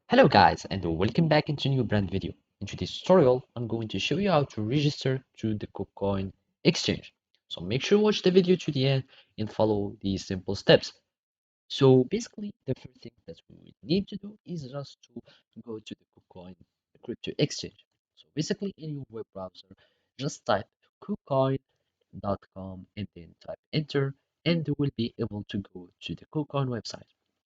Hello guys and welcome back into a new brand video. In today's tutorial, I'm going to show you how to register to the Kucoin exchange. So make sure to watch the video to the end and follow these simple steps. So basically, the first thing that we need to do is just to go to the Kucoin crypto exchange. So basically, in your web browser, just type kucoin.com and then type enter, and you will be able to go to the Kucoin website.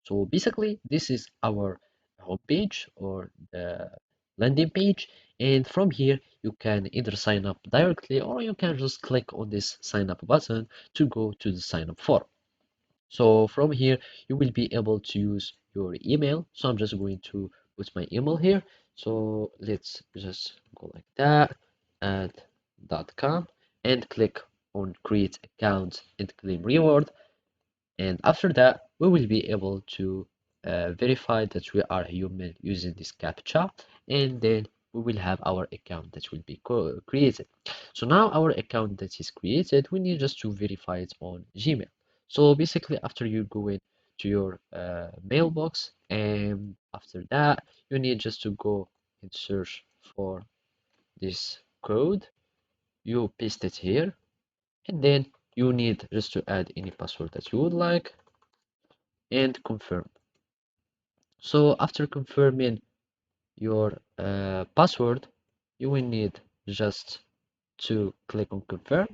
So basically, this is our homepage or the landing page, and from here you can either sign up directly or you can just click on this sign up button to go to the sign up form. So from here, you will be able to use your email. So I'm just going to put my email here. So let's just go like that, add.com, and click on create account and claim reward. And after that, we will be able to verify that we are human using this captcha, and then we will have our account that will be created. So now our account that is created, we need just to verify it on Gmail. So basically, after you go in to your mailbox, and after that, you need just to go and search for this code. You paste it here, and then you need just to add any password that you would like and confirm. So after confirming your password, you will need just to click on confirm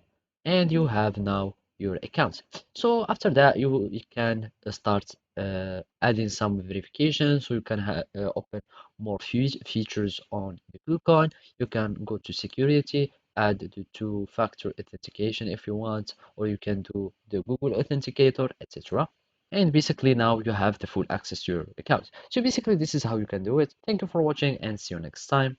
and you have now your account. So after that, you can start adding some verification, so you can open more features on the Kucoin. You can go to security, add the two-factor authentication if you want, or you can do the Google Authenticator, etc. And basically now you have the full access to your account. So basically this is how you can do it. Thank you for watching and see you next time.